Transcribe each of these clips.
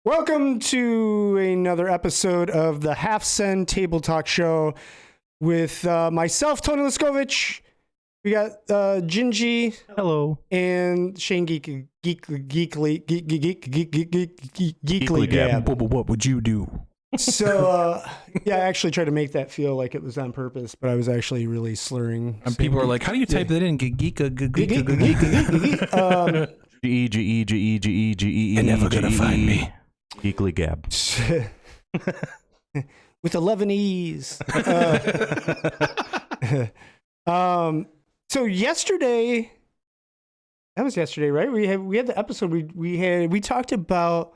Welcome to another episode of the Half Cent Table Talk Show with myself, Tony Leskovich. We got Gingy. Hello. And Shane Geekly Gab. What would you do? So, I actually tried to make that feel like it was on purpose, but I was actually really slurring. And people are like, how do you type that in? G-E-G-E-G-E-G-E-E. You're never gonna find me. Geekly Gab. With 11 E's. So yesterday, that was yesterday, right? We had the episode. We talked about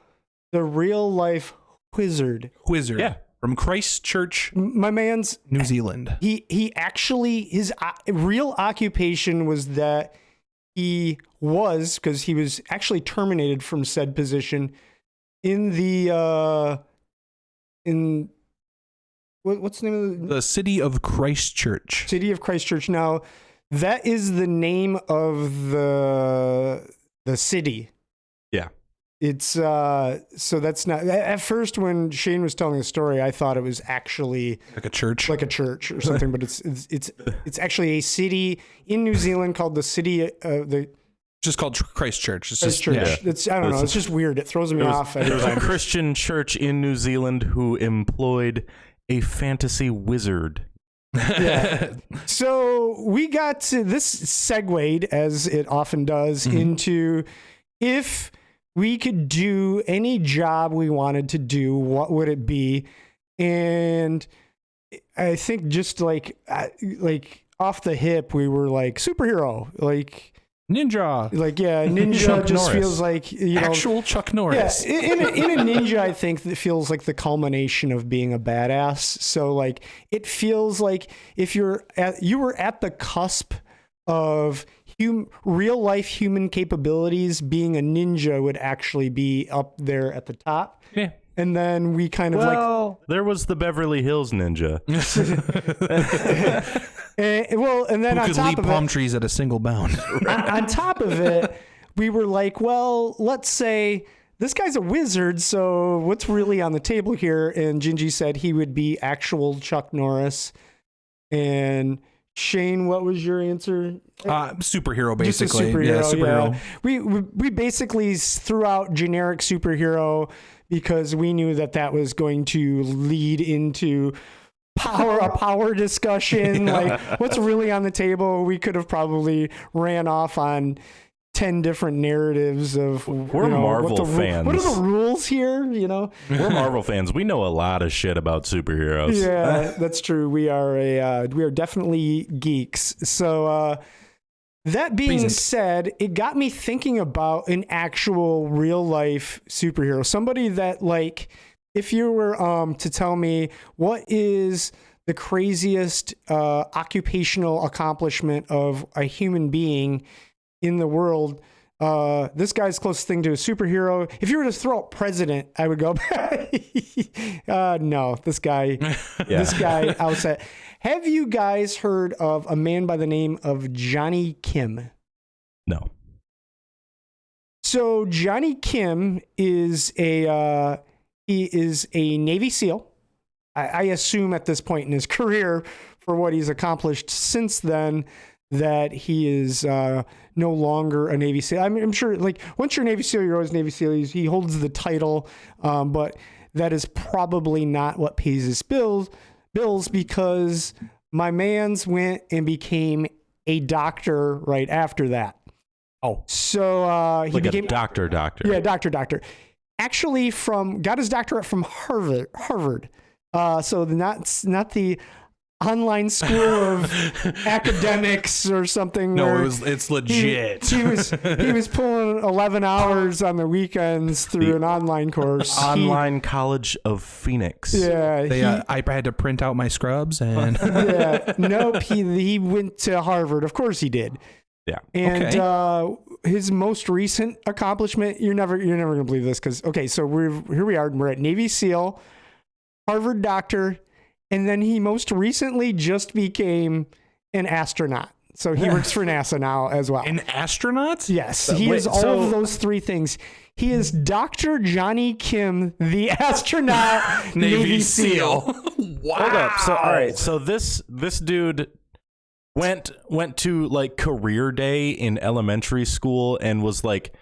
the real life wizard. Yeah. From Christchurch, My man's New Zealand. He actually, his real occupation was that he was, because he was actually terminated from said position in the what's the name of The city of Christchurch. City of Christchurch. Now, that is the name of the city. Yeah. It's so that's not, at first when Shane was telling the story, I thought it was actually Like a church. or something, but it's actually a city in New Zealand called the city Just called Christchurch. It's Christchurch. just, yeah. It's, I don't know. It's just weird. It throws me off. There's a Christian church in New Zealand who employed a fantasy wizard. Yeah. So we got to this segued, as it often does, into if we could do any job we wanted to do, what would it be? And I think just like off the hip, we were like superhero, like Ninja. Like, yeah, ninja Chuck just Norris. feels like, Actual Chuck Norris. Yeah, in a ninja, I think that feels like the culmination of being a badass. So like, it feels like if you were at the cusp of real life human capabilities, being a ninja would actually be up there at the top. Yeah. And then we kind of there was the Beverly Hills Ninja. and then Who on could top leap of palm it, trees at a single bound. on top of it, we were like, well, let's say this guy's a wizard, so what's really on the table here? And Gingy said he would be actual Chuck Norris. And Shane, what was your answer? Superhero, basically. Just a superhero, yeah, superhero. Yeah. We basically threw out generic superhero because we knew that was going to lead into a power discussion. Like, what's really on the table? We could have probably ran off on 10 different narratives of We're Marvel fans. What are the rules here? We're Marvel fans. We know a lot of shit about superheroes. Yeah, that's true. We are definitely geeks. So that being said, it got me thinking about an actual real life superhero, somebody that, like, if you were to tell me what is the craziest occupational accomplishment of a human being in the world, this guy's closest thing to a superhero. If you were to throw out president, I would go, no, this guy, this guy outside. Have you guys heard of a man by the name of Johnny Kim? No. So Johnny Kim is he is a Navy SEAL. I assume at this point in his career, for what he's accomplished since then, that he is no longer a Navy SEAL. I mean, I'm sure, like, once you're a Navy SEAL, you're always Navy SEAL. He holds the title, but that is probably not what pays his bills, because my man's went and became a doctor right after that. Oh. So he became a doctor. Yeah, doctor. Actually, got his doctorate from Harvard. So not the online school of academics or something. No, it's legit. He was pulling 11 hours on the weekends through an online course. Online College of Phoenix. Yeah. I had to print out my scrubs and. Yeah. Nope. He went to Harvard. Of course he did. Yeah. And his most recent accomplishment, you're never gonna believe this, because so here we are. We're at Navy SEAL, Harvard doctor, and then he most recently just became an astronaut. So he works for NASA now as well. An astronaut? Yes, he is all of those three things. He is Dr. Johnny Kim, the astronaut, Navy SEAL. Wow. Hold up. So all right. So this dude went to like career day in elementary school and was like,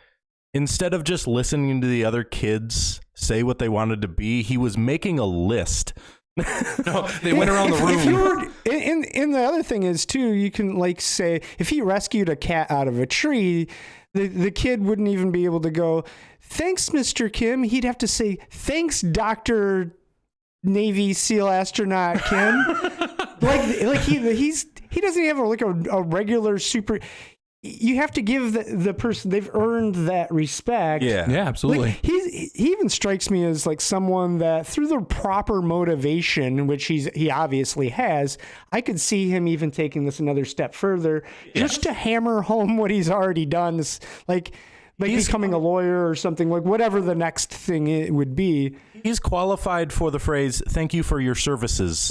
instead of just listening to the other kids say what they wanted to be, he was making a list. No, they went around the room. If you were, and the other thing is too, you can like say if he rescued a cat out of a tree, the kid wouldn't even be able to go, "Thanks, Mr. Kim." He'd have to say, "Thanks, Dr. Navy SEAL astronaut Kim." like he doesn't have a regular super. You have to give the person, they've earned that respect. Yeah, absolutely. Like, he even strikes me as like someone that through the proper motivation, which he obviously has, I could see him even taking this another step further, just to hammer home what he's already done. This, like he's becoming a lawyer or something, like whatever the next thing it would be. He's qualified for the phrase, "Thank you for your services."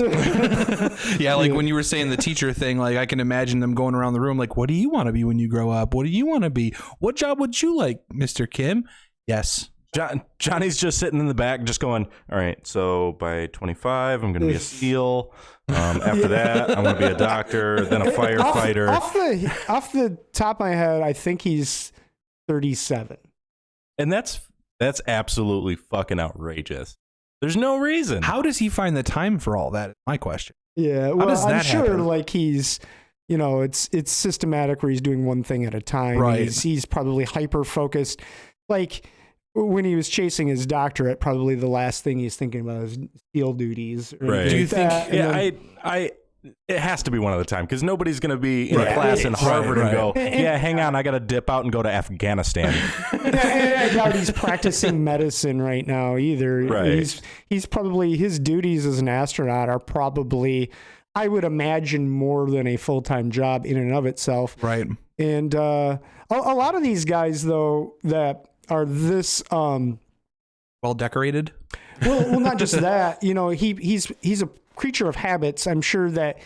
Yeah, like when you were saying the teacher thing, like I can imagine them going around the room like, "What do you want to be when you grow up? What do you want to be? What job would you like, Mr. Kim?" Yes. Johnny's just sitting in the back just going, all right, so by 25, I'm going to be a SEAL. After that, I'm going to be a doctor, then a firefighter. Off the top of my head, I think he's 37. And that's absolutely fucking outrageous. There's no reason. How does he find the time for all that? Is my question. Yeah, How well, does that I'm sure happen? like he's, it's systematic where he's doing one thing at a time. Right. He's probably hyper focused. Like when he was chasing his doctorate, probably the last thing he's thinking about is SEAL duties. Right. Do you think? Yeah, it has to be one at a time because nobody's going to be in a class in Harvard and go, yeah, hang on, I got to dip out and go to Afghanistan. I doubt he's practicing medicine right now either. Right. He's probably, his duties as an astronaut are probably, I would imagine, more than a full-time job in and of itself. Right. And a lot of these guys, though, that are this Well decorated. well, not just that. He's a creature of habits. I'm sure that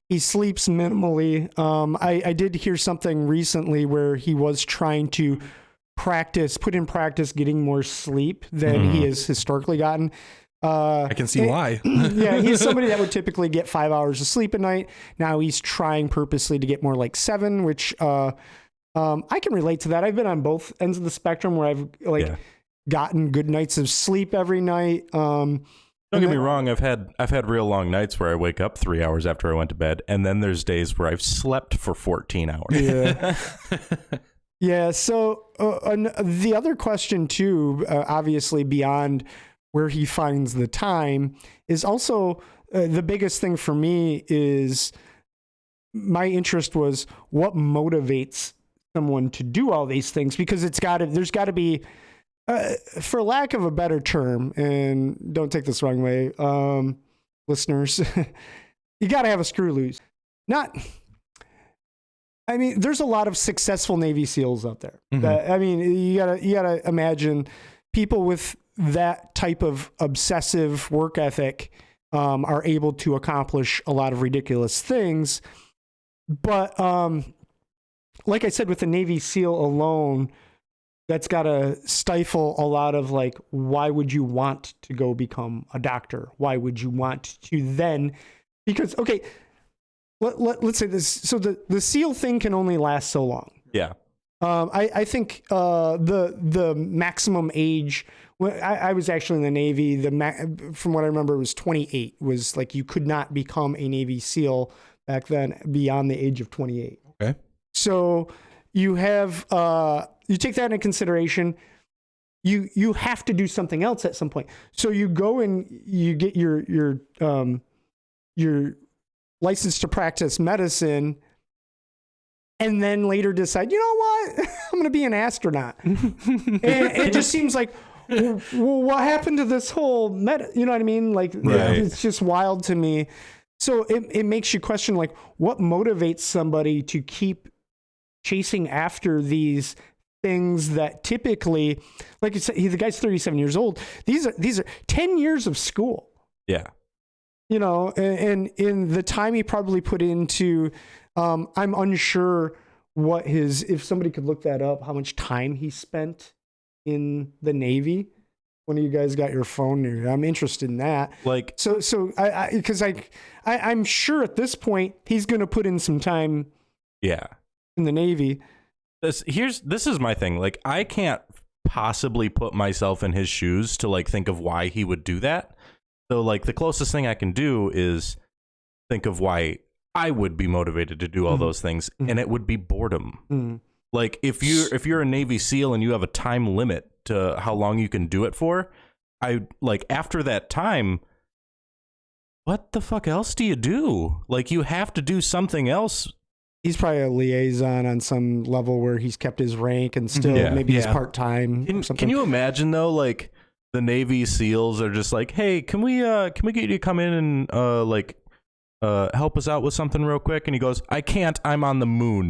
he sleeps minimally. I did hear something recently where he was trying to put in practice getting more sleep than he has historically gotten. I can see why. Yeah, he's somebody that would typically get 5 hours of sleep a night. Now he's trying purposely to get more like 7, which I can relate to that. I've been on both ends of the spectrum where I've gotten good nights of sleep every night. Don't get me wrong. I've had real long nights where I wake up 3 hours after I went to bed, and then there's days where I've slept for 14 hours. Yeah. Yeah. So the other question too, obviously beyond where he finds the time, is also the biggest thing for me is my interest was what motivates someone to do all these things, because there's got to be, for lack of a better term, and don't take this the wrong way, listeners, you got to have a screw loose. There's a lot of successful Navy SEALs out there. You gotta imagine people with that type of obsessive work ethic are able to accomplish a lot of ridiculous things. But like I said, with the Navy SEAL alone, that's got to stifle a lot of like, why would you want to go become a doctor? Why would you want to then? Because, okay, let's say this. So the SEAL thing can only last so long. Yeah. I think the maximum age, I was actually in the Navy, from what I remember, it was 28, was like you could not become a Navy SEAL back then beyond the age of 28. Okay. So you have, you take that into consideration. You have to do something else at some point. So you go and you get your license to practice medicine, and then later decide, you know what, I'm going to be an astronaut. And it just seems like, well, what happened to this whole you know what I mean? Like, It's just wild to me. So it makes you question, like, what motivates somebody to keep chasing after these things that typically, like you said, the guy's 37 years old. These are 10 years of school. Yeah. you know, and in the time he probably put into, I'm unsure what if somebody could look that up, how much time he spent in the Navy. One of you guys got your phone here. I'm interested in that. Like, so because I'm sure at this point he's going to put in some time. Yeah. In the Navy. This is my thing. Like, I can't possibly put myself in his shoes to like think of why he would do that. So like the closest thing I can do is think of why I would be motivated to do all those things, and it would be boredom. Like if you're a Navy SEAL and you have a time limit to how long you can do it for, I like after that time, what the fuck else do you do? Like you have to do something else. He's probably a liaison on some level where he's kept his rank and still maybe he's part-time or something. Can you imagine though, like the Navy SEALs are just like, hey, can we get you to come in and help us out with something real quick? And he goes, I can't, I'm on the moon.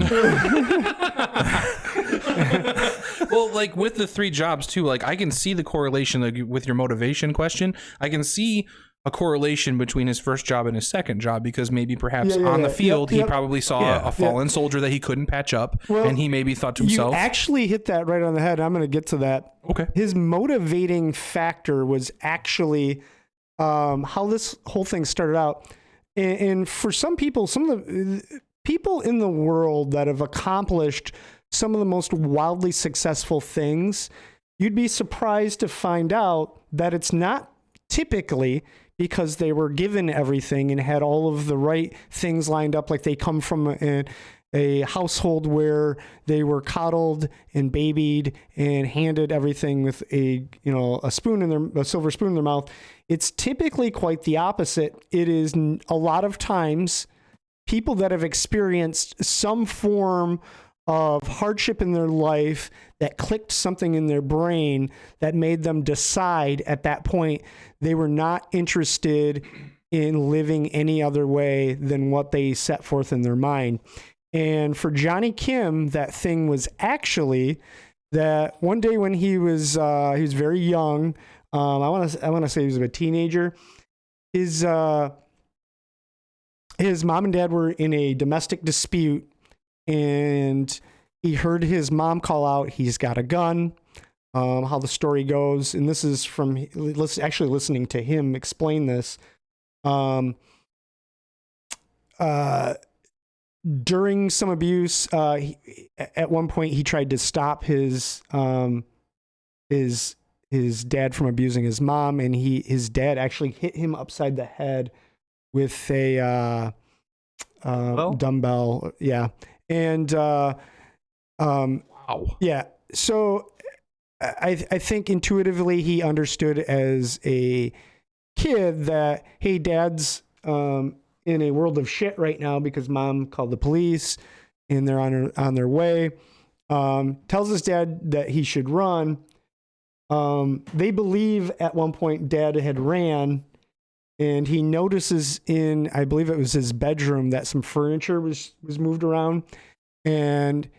Well, like with the 3 jobs too, like I can see the correlation, like with your motivation question. I can see a correlation between his first job and his second job, because maybe perhaps on the field he probably saw a fallen soldier that he couldn't patch up, and he maybe thought to himself, you actually hit that right on the head. I'm going to get to that. Okay. His motivating factor was actually how this whole thing started out. And for some people, some of the people in the world that have accomplished some of the most wildly successful things, you'd be surprised to find out that it's not typically because they were given everything and had all of the right things lined up, like they come from a household where they were coddled and babied and handed everything with a silver spoon in their mouth. It's typically quite the opposite. It is a lot of times people that have experienced some form of hardship in their life that clicked something in their brain that made them decide at that point they were not interested in living any other way than what they set forth in their mind. And for Johnny Kim, that thing was actually that one day when he was very young, I want to say he was a teenager. His mom and dad were in a domestic dispute, and he heard his mom call out, "He's got a gun." How the story goes, and this is from actually listening to him explain this. During some abuse, at one point he tried to stop his dad from abusing his mom, and his dad actually hit him upside the head with a dumbbell. Yeah. And wow. Yeah. So I think intuitively he understood as a kid that, hey, dad's in a world of shit right now because mom called the police and they're on their way. Tells his dad that he should run. They believe at one point dad had ran, and he notices in, I believe it was his bedroom, that some furniture was moved around, and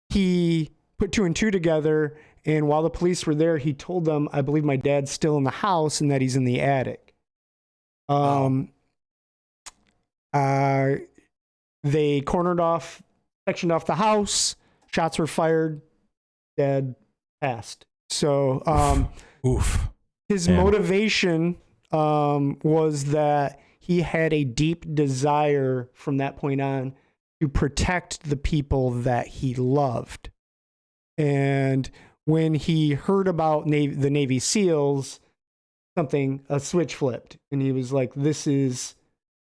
he put 2 and 2 together. And while the police were there, he told them, I believe my dad's still in the house and that he's in the attic. They sectioned off the house, shots were fired, dad passed. So, his motivation was that he had a deep desire from that point on to protect the people that he loved. And when he heard about the Navy SEALs, a switch flipped, and he was like, this is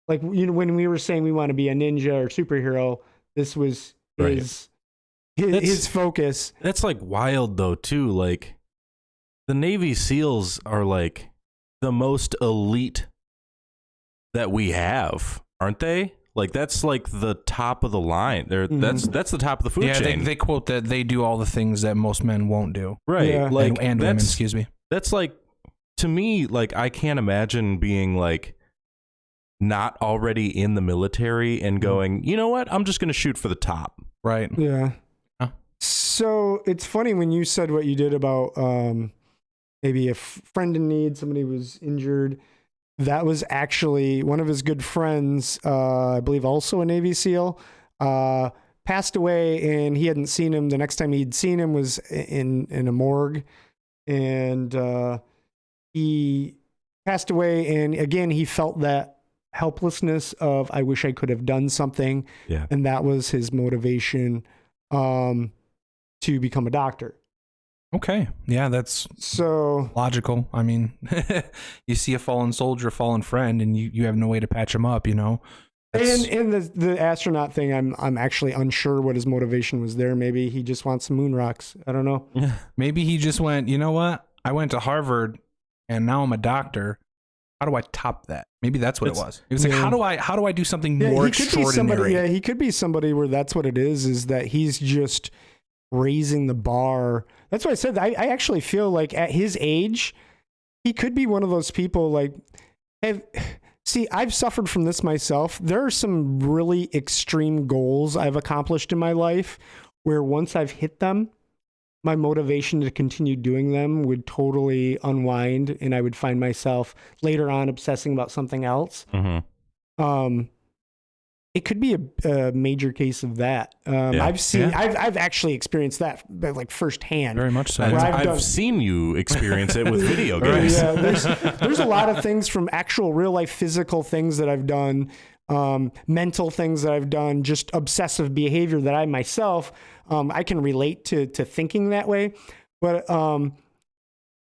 like, when we were saying we want to be a ninja or superhero, this was his focus. That's like wild though too. Like the Navy SEALs are like the most elite that we have, aren't they? Like that's like the top of the line. That's the top of the food chain. Yeah, they quote that they do all the things that most men won't do. Right. Yeah. Like and women, excuse me. That's like, to me, like I can't imagine being like not already in the military and going, you know what? I'm just going to shoot for the top. Right. Yeah. Huh. So it's funny when you said what you did about maybe a friend in need, somebody was injured. that was actually one of his good friends, I believe also a Navy SEAL, passed away, and he hadn't seen him. The next time he'd seen him was in a morgue, and he passed away. And again, he felt that helplessness of, I wish I could have done something. Yeah. And that was his motivation to become a doctor. Okay. Yeah, that's So logical. I mean, you see a fallen soldier, fallen friend, and you have no way to patch him up, you know? and the astronaut thing, I'm actually unsure what his motivation was there. Maybe he just wants some moon rocks. I don't know. Maybe he just went, you know what? I went to Harvard and now I'm a doctor. How do I top that? Maybe that's what it was. It was like, how do I do something more extraordinary? He could be somebody where that's what it is that he's just raising the bar. That's what I said. I actually feel like at his age, he could be one of those people like, see, I've suffered from this myself. There are some really extreme goals I've accomplished in my life where once I've hit them, my motivation to continue doing them would totally unwind, and I would find myself later on obsessing about something else. Mm-hmm. It could be a major case of that. I've actually experienced that like firsthand. Very much so. I've seen you experience it with video games. Yeah, there's a lot of things from actual real life physical things that I've done, mental things that I've done, just obsessive behavior that I myself, I can relate to thinking that way. But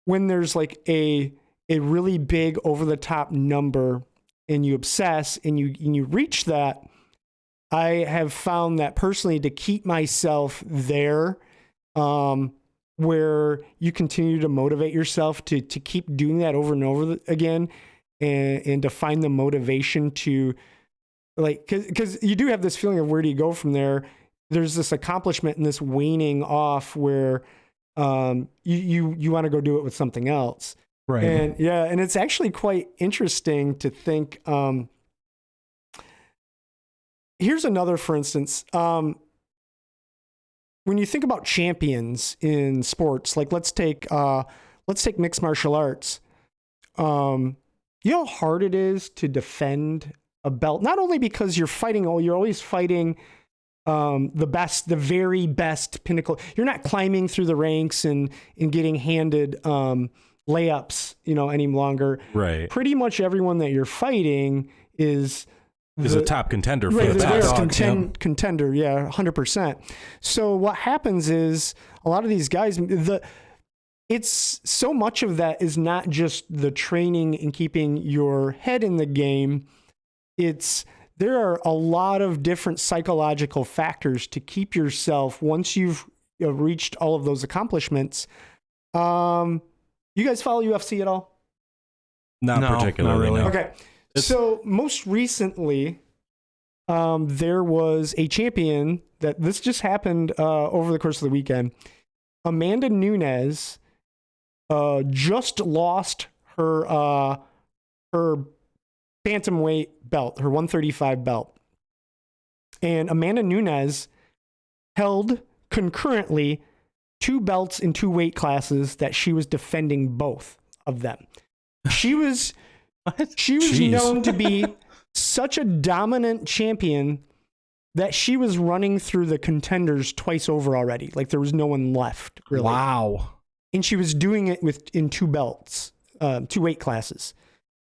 when there's like a really big over the top number and you obsess and you reach that, I have found that personally to keep myself there, where you continue to motivate yourself to keep doing that over and over again, and to find the motivation to, like, because you do have this feeling of where do you go from there. There's this accomplishment and this waning off where you want to go do it with something else. Right. And it's actually quite interesting to think. Here's another, for instance, when you think about champions in sports, like let's take mixed martial arts. You know how hard it is to defend a belt, not only because you're always fighting the very best pinnacle. You're not climbing through the ranks and getting handed layups, any longer. Right. Pretty much everyone that you're fighting is a top contender for the top dog. Contender, yeah, 100%. So what happens is a lot of these guys, it's so much of that is not just the training and keeping your head in the game. There are a lot of different psychological factors to keep yourself, once you've reached all of those accomplishments. You guys follow UFC at all? Not particularly. Not really. No. Okay. So most recently, there was a champion that this just happened over the course of the weekend. Amanda Nunes just lost her bantamweight belt, her 135 belt. And Amanda Nunes held concurrently 2 belts in 2 weight classes that she was defending both of them. She was known to be such a dominant champion that she was running through the contenders twice over already. Like there was no one left, really. Wow. And she was doing it in 2 belts, 2 weight classes,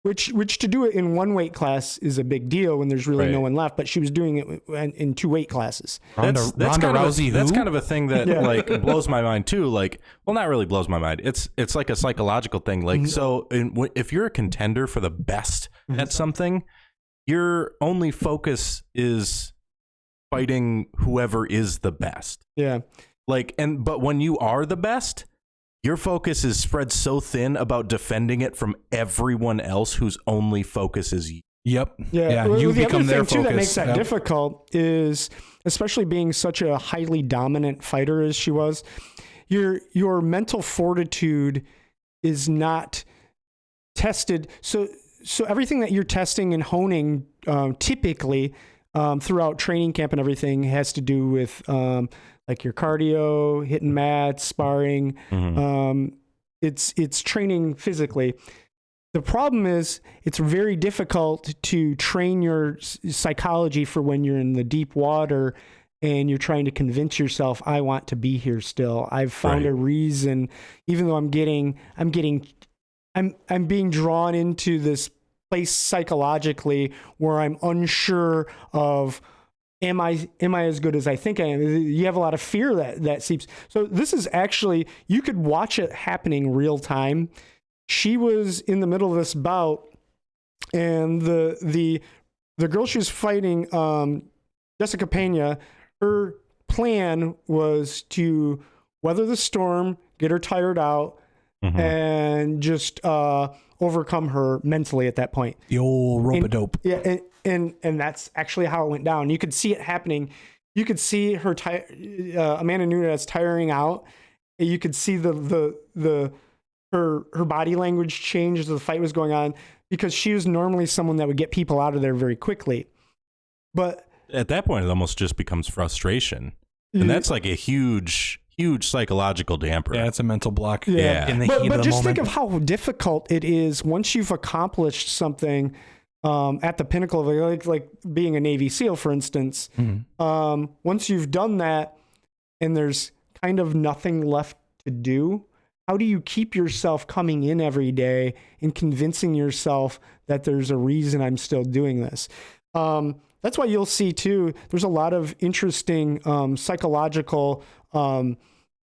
which to do it in 1 weight class is a big deal when there's really no one left, but she was doing it in 2 weight classes. That's kind of a thing that like blows my mind too. Like, well, not really blows my mind. It's like a psychological thing. Like, so if you're a contender for the best at something, your only focus is fighting whoever is the best. Yeah. But when you are the best, your focus is spread so thin about defending it from everyone else whose only focus is you. Yep. Yeah. You the become other their thing too focus. that makes that difficult is, especially being such a highly dominant fighter as she was, your mental fortitude is not tested. So everything that you're testing and honing typically throughout training camp and everything has to do with like your cardio, hitting mats, sparring. Mm-hmm. It's training physically. The problem is it's very difficult to train your psychology for when you're in the deep water and you're trying to convince yourself, I want to be here still. I've found a reason, even though I'm being drawn into this place psychologically where I'm unsure of, am I as good as I think I am? You have a lot of fear that seeps. So this is actually, you could watch it happening real time. She was in the middle of this bout, and the girl she was fighting, Jessica Pena, her plan was to weather the storm, get her tired out, and just overcome her mentally at that point. The old rope-a-dope. Yeah, and that's actually how it went down. You could see it happening. You could see her Amanda Nunes tiring out. You could see her body language change as the fight was going on, because she was normally someone that would get people out of there very quickly. But at that point, it almost just becomes frustration. And that's like a huge psychological damper. Yeah, it's a mental block. Yeah. In the heat of the but just moment. think of how difficult it is once you've accomplished something at the pinnacle of it, like being a Navy SEAL, for instance. Once you've done that and there's kind of nothing left to do, how do you keep yourself coming in every day and convincing yourself that there's a reason I'm still doing this? That's why you'll see too, there's a lot of interesting psychological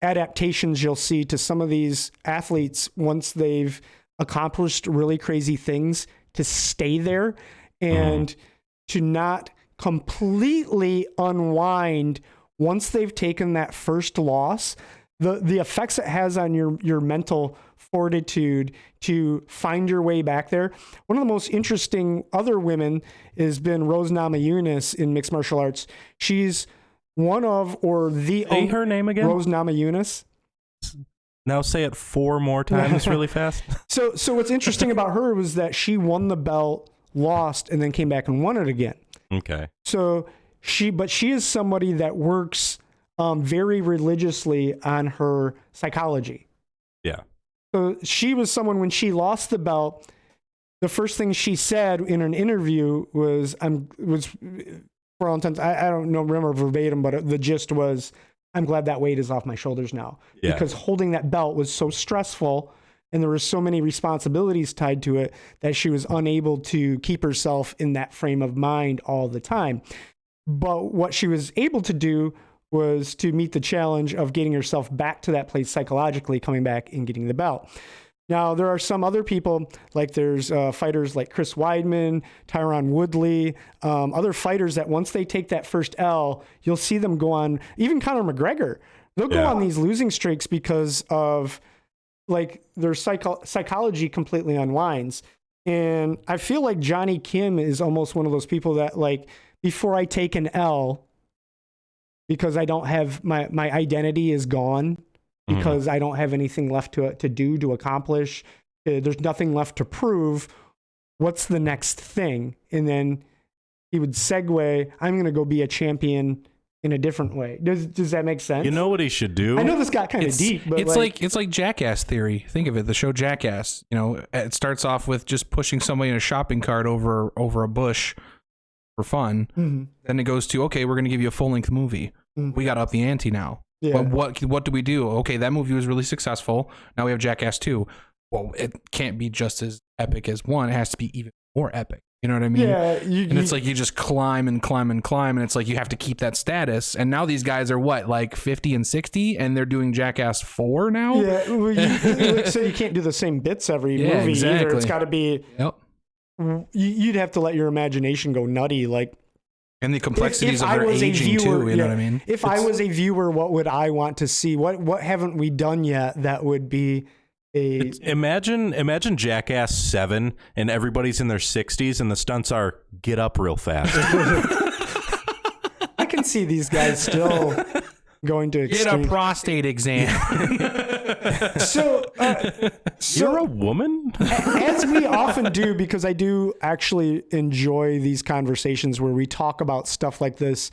adaptations you'll see to some of these athletes once they've accomplished really crazy things, to stay there and to not completely unwind once they've taken that first loss. The effects it has on your mental fortitude to find your way back there. One of the most interesting other women has been Rose Namajunas in mixed martial arts. She's one of, or the Say her name again? Rose Namajunas. Now say it 4 more times really fast. So what's interesting about her was that she won the belt, lost, and then came back and won it again. Okay. So she is somebody that works very religiously on her psychology. Yeah. So she was someone, when she lost the belt, the first thing she said in an interview was for all intents, I don't know, remember verbatim, but the gist was, I'm glad that weight is off my shoulders now. Yeah. Because holding that belt was so stressful and there were so many responsibilities tied to it that she was unable to keep herself in that frame of mind all the time. But what she was able to do was to meet the challenge of getting herself back to that place psychologically, coming back and getting the belt. Now, there are some other people, like there's fighters like Chris Weidman, Tyron Woodley, other fighters that once they take that first L, you'll see them go on, even Conor McGregor, they'll go on these losing streaks because of like their psychology completely unwinds. And I feel like Johnny Kim is almost one of those people that, like, before I take an L, because I don't have my identity is gone, because I don't have anything left to do, to accomplish. There's nothing left to prove. What's the next thing? And then he would segue, I'm going to go be a champion in a different way. Does that make sense? You know what he should do? I know this got kind of deep, but it's like Jackass theory. Think of it, the show Jackass. You know, it starts off with just pushing somebody in a shopping cart over a bush for fun. Then it goes to, okay, we're going to give you a full-length movie. We got to up the ante now. Yeah. But what do we do? Okay, that movie was really successful. Now we have Jackass 2. Well, it can't be just as epic as 1. It has to be even more epic. You know what I mean? Yeah. It's like you just climb and climb and climb, and it's like you have to keep that status. And now these guys are what, like 50 and 60, and they're doing Jackass 4 now? Yeah. Well, so you can't do the same bits every movie either. It's got to be... Yep. You'd have to let your imagination go nutty, like... And the complexities of their aging too, you know what I mean? If I was a viewer, what would I want to see? What haven't we done yet that would be a... Imagine Jackass 7 and everybody's in their 60s and the stunts are get up real fast. I can see these guys still going to extreme... Get a prostate exam. So You're a woman? As we often do, because I do actually enjoy these conversations where we talk about stuff like this.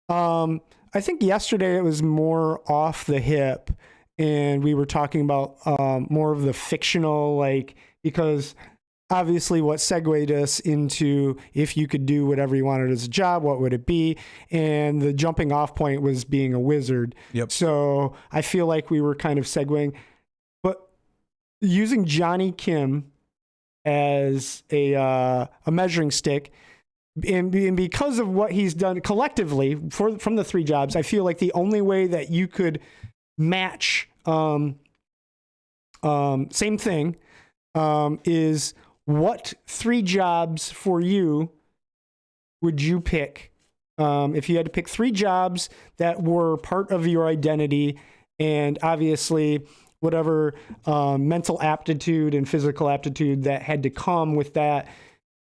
I think yesterday it was more off the hip, and we were talking about more of the fictional, like, because obviously what segued us into if you could do whatever you wanted as a job, what would it be? And the jumping off point was being a wizard. Yep. So I feel like we were kind of segueing, but using Johnny Kim as a measuring stick, and because of what he's done collectively from the 3 jobs, I feel like the only way that you could match same thing is what 3 jobs for you would you pick? If you had to pick 3 jobs that were part of your identity, and obviously whatever mental aptitude and physical aptitude that had to come with that,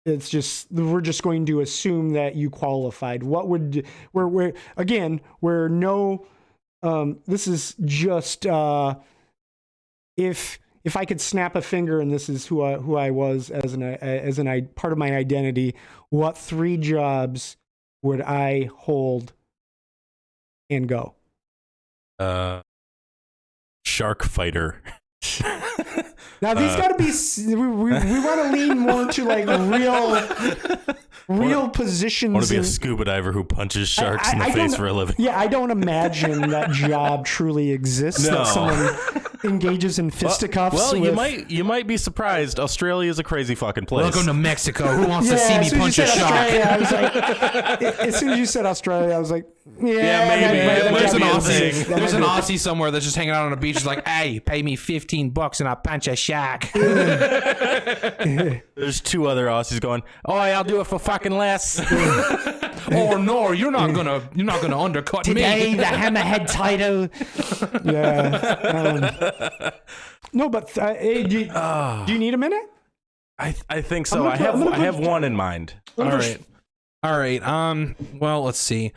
we're just going to assume that you qualified. What would we're no this is just if I could snap a finger and this is who I was as an part of my identity, what 3 jobs would I hold and go? Shark fighter. Now these got to be. We want to lean more to like real positions. I want to be a scuba diver who punches sharks in the face for a living. Yeah, I don't imagine that job truly exists. No. That someone engages in fisticuffs. Well, you might be surprised. Australia is a crazy fucking place. Welcome to Mexico. Who wants to see me punch a shark? I was like, as soon as you said Australia, I was like, maybe. There's an Aussie. Aussie. There's an Aussie somewhere that's just hanging out on a beach. It's like, hey, pay me $15 and I'll punch a shark. There's 2 other Aussies going, oh, I'll do it for fucking less. Oh no, you're not gonna undercut Today, me. the hammerhead title. Yeah. No, but hey, do you need a minute? I think so. I have one in mind. All right. Well, let's see.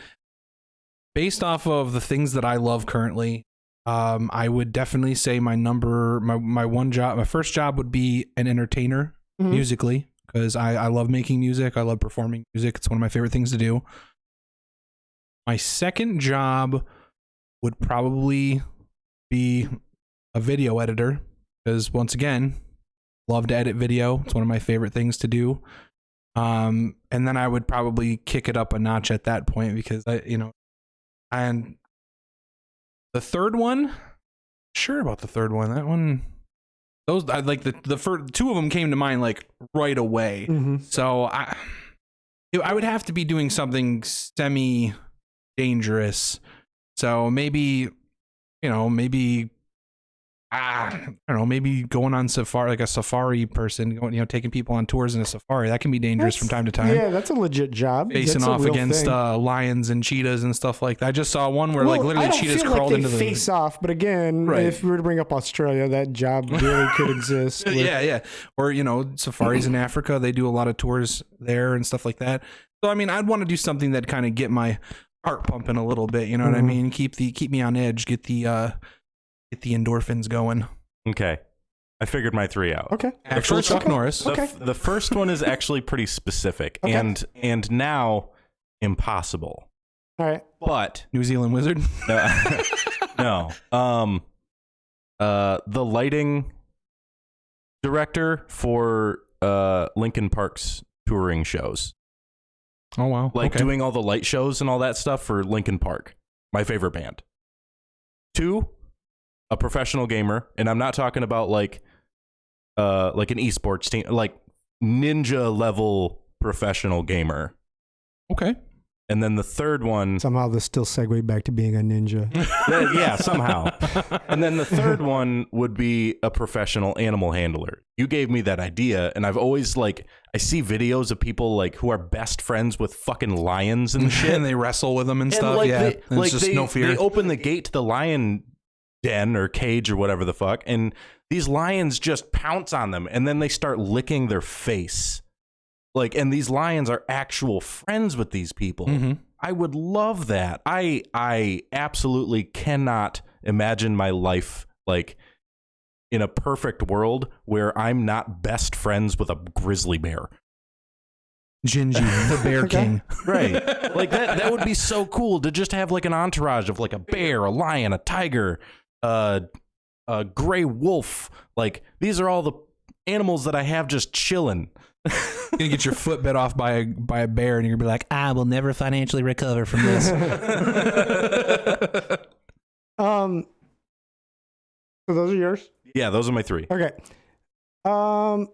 Based off of the things that I love currently, I would definitely say my first job would be an entertainer musically, because I love making music. I love performing music. It's one of my favorite things to do. My second job would probably be a video editor, because once again, love to edit video. It's one of my favorite things to do. And then I would probably kick it up a notch at that point, because and the third one, sure about the third one. That one, those I like the first 2 of them came to mind like right away. So I would have to be doing something semi dangerous. So maybe maybe going on safari, like a safari person, going, taking people on tours in a safari. That can be dangerous from time to time. Yeah, that's a legit job. Facing off against lions and cheetahs and stuff like that. I just saw one where like literally cheetahs crawled into the face off. But again, if we were to bring up Australia, that job really could exist. Yeah. Or safaris in Africa, they do a lot of tours there and stuff like that. So I mean, I'd want to do something that kind of get my heart pumping a little bit. You know what I mean? Keep me on edge. Get the endorphins going. Okay. I figured my 3 out. Okay. Actual Chuck Norris. The first one is actually pretty specific and now impossible. All right. But New Zealand Wizard? No. The lighting director for Linkin Park's touring shows. Oh wow. Like doing all the light shows and all that stuff for Linkin Park. My favorite band. 2, a professional gamer, and I'm not talking about like an esports team, like ninja level professional gamer. Okay. And then the third one, somehow this still segue back to being a ninja. Yeah, somehow. And then the third one would be a professional animal handler. You gave me that idea, and I've always I see videos of people like who are best friends with fucking lions and shit, and they wrestle with them and stuff. Like yeah, it's just no fear. They open the gate to the lion den or cage or whatever the fuck, and these lions just pounce on them, and then they start licking their face. And these lions are actual friends with these people. Mm-hmm. I would love that. I absolutely cannot imagine my life in a perfect world where I'm not best friends with a grizzly bear. Gingy, the Bear King. Right. That would be so cool to just have an entourage of a bear, a lion, a tiger, a gray wolf. These are all the animals that I have just chilling. You're gonna get your foot bit off by a bear, and you're gonna be like, I will never financially recover from this. So those are yours? Yeah, those are my 3. Okay. I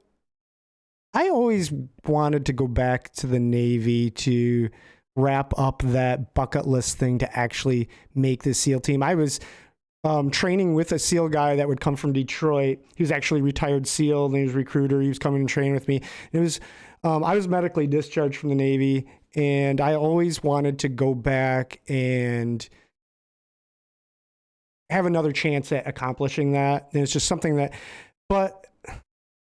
always wanted to go back to the Navy to wrap up that bucket list thing to actually make the SEAL team. I was training with a SEAL guy that would come from Detroit. He was actually a retired SEAL, and he was a recruiter. He was coming and training with me. It was I was medically discharged from the Navy, and I always wanted to go back and have another chance at accomplishing that. And it's just something that, but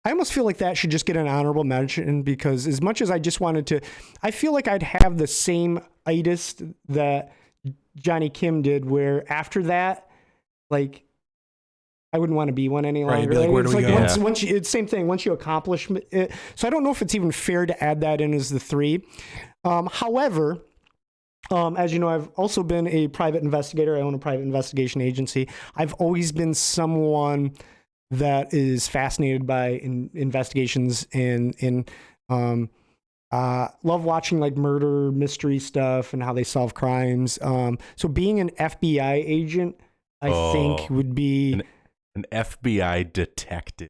I almost feel like that should just get an honorable mention, because as much as I just wanted to, I feel like I'd have the same itis that Johnny Kim did, where after that, like, I wouldn't want to be one any longer. Right, like, where do we go? Once you, it's the same thing. Once you accomplish it, so I don't know if it's even fair to add that in as the 3. However, as you know, I've also been a private investigator. I own a private investigation agency. I've always been someone that is fascinated by investigations and love watching like murder mystery stuff and how they solve crimes. So being an FBI agent, I think would be an FBI detective.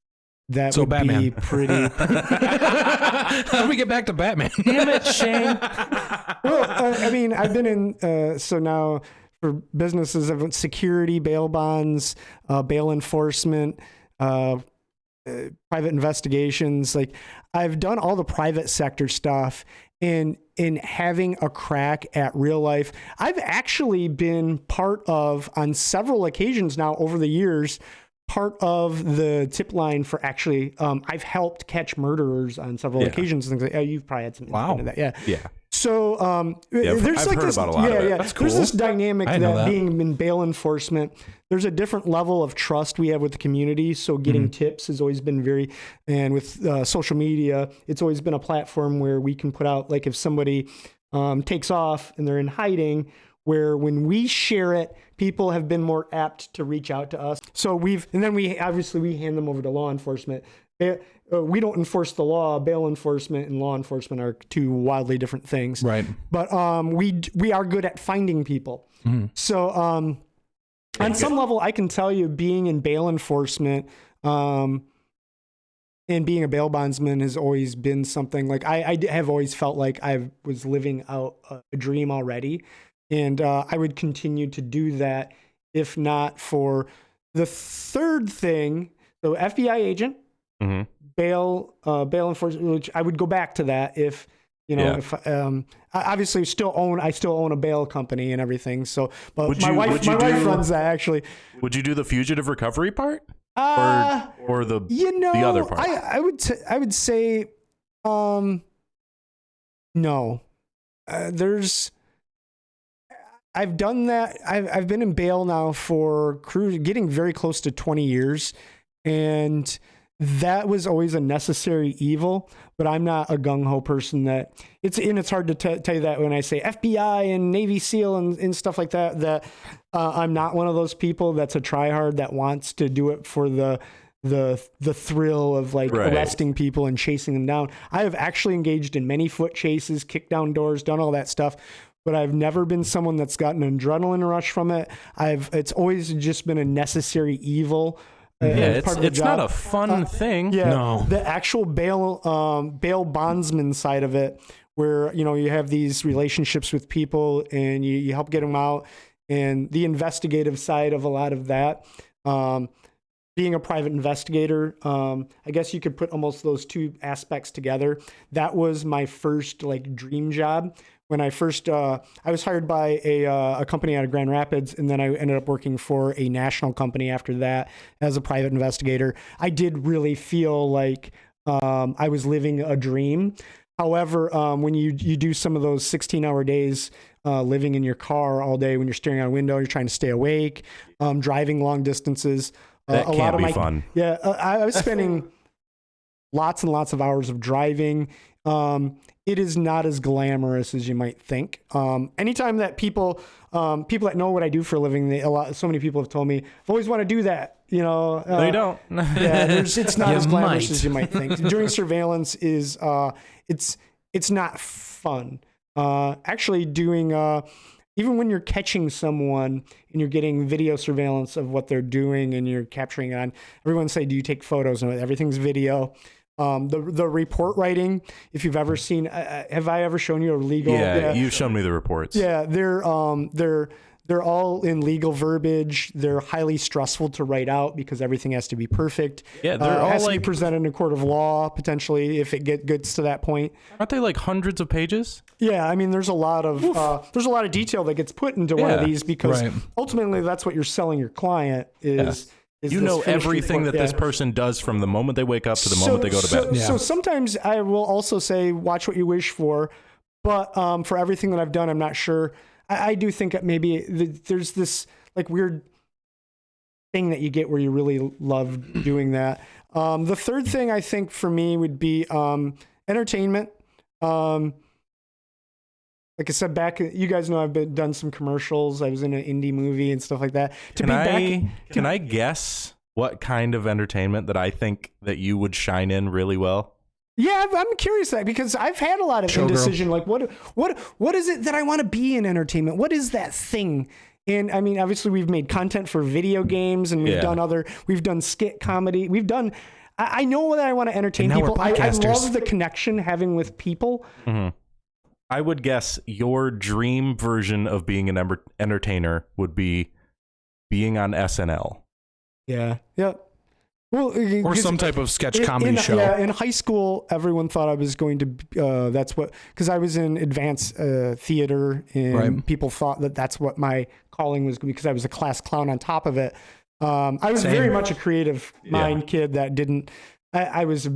That so would Batman. be pretty. How do we get back to Batman? Damn it, Shane. Well, I mean, I've been in, so now for businesses, I've security, bail bonds, bail enforcement, private investigations. Like, I've done all the private sector stuff, and in having a crack at real life, I've actually been part of, on several occasions now over the years, part of the tip line for actually, I've helped catch murderers on several occasions. And things like, you've probably had some insight into that. Yeah. Yeah. So there's I've like heard this, about a lot of it. Yeah. That's There's cool. this dynamic I know that that. being in bail enforcement, there's a different level of trust we have with the community. So getting tips has always been very, and with social media, it's always been a platform where we can put out, like, if somebody takes off and they're in hiding, where when we share it, people have been more apt to reach out to us. So we hand them over to law enforcement. We don't enforce the law. Bail enforcement and law enforcement are 2 wildly different things. Right. But we are good at finding people. So on some level, I can tell you, being in bail enforcement and being a bail bondsman has always been something, like, I have always felt like I was living out a dream already. And I would continue to do that if not for the 3rd thing. So FBI agent, bail enforcement, which I would go back to that if, if I obviously I still own a bail company and everything. So, but my wife runs that, actually. Would you do the fugitive recovery part? Or the other part? I would say no. I've done that. I've been in bail now for getting very close to 20 years. And that was always a necessary evil, but I'm not a gung-ho person that it's hard to tell you that when I say FBI and Navy SEAL and stuff like that, I'm not one of those people that's a tryhard that wants to do it for the thrill of, like, arresting people and chasing them down. I have actually engaged in many foot chases, kicked down doors, done all that stuff, but I've never been someone that's gotten an adrenaline rush from it. It's always just been a necessary evil. It's not a fun thing. Yeah, no. The actual bail bondsman side of it, where you have these relationships with people and you help get them out, and the investigative side of a lot of that. Being a private investigator, I guess you could put almost those 2 aspects together. That was my first, like, dream job. When I first, I was hired by a company out of Grand Rapids, and then I ended up working for a national company after that as a private investigator. I did really feel like I was living a dream. However, when you do some of those 16-hour days, living in your car all day, when you're staring out a window, you're trying to stay awake, driving long distances. That can't be fun. Yeah, I was spending lots and lots of hours of driving. It is not as glamorous as you might think. Anytime that people that know what I do for a living, so many people have told me, I've always want to do that. You know, No, you don't. yeah, it's not as glamorous might. as you might think. Doing surveillance is, it's not fun. Actually doing, even when you're catching someone and you're getting video surveillance of what they're doing and you're capturing it on, everyone say, do you take photos? And everything's video. The report writing, if you've ever seen, have I ever shown you a legal? Yeah, you've shown me the reports. Yeah, they're all in legal verbiage. They're highly stressful to write out because everything has to be perfect. Yeah, they're all has to be like, presented in a court of law potentially if it gets to that point. aren't they like hundreds of pages? Yeah, I mean, there's a lot of detail that gets put into one of these because ultimately that's what you're selling your client is. You know everything that this person does from the moment they wake up to the moment they go to bed. So sometimes I will also say, watch what you wish for, but for everything that I've done, I'm not sure. I do think that maybe there's this like weird thing that you get where you really love doing that. The third thing I think for me would be entertainment. Like I said, you guys know I've done some commercials. I was in an indie movie and stuff like that. Can I guess what kind of entertainment that I think that you would shine in really well? Yeah, I'm curious that because I've had a lot of indecision. Like, what is it that I want to be in entertainment? What is that thing? And I mean, obviously, we've made content for video games, and we've done skit comedy. I know that I want to entertain people. I love the connection having with people. Mm-hmm. I would guess your dream version of being an entertainer would be being on SNL. Yeah. Yeah. Well, or some type of sketch comedy show. Yeah, in high school, everyone thought I was going to. Because I was in advanced theater, and people thought that that's what my calling was because I was a class clown on top of it. I was very much a creative mind kid that didn't. I was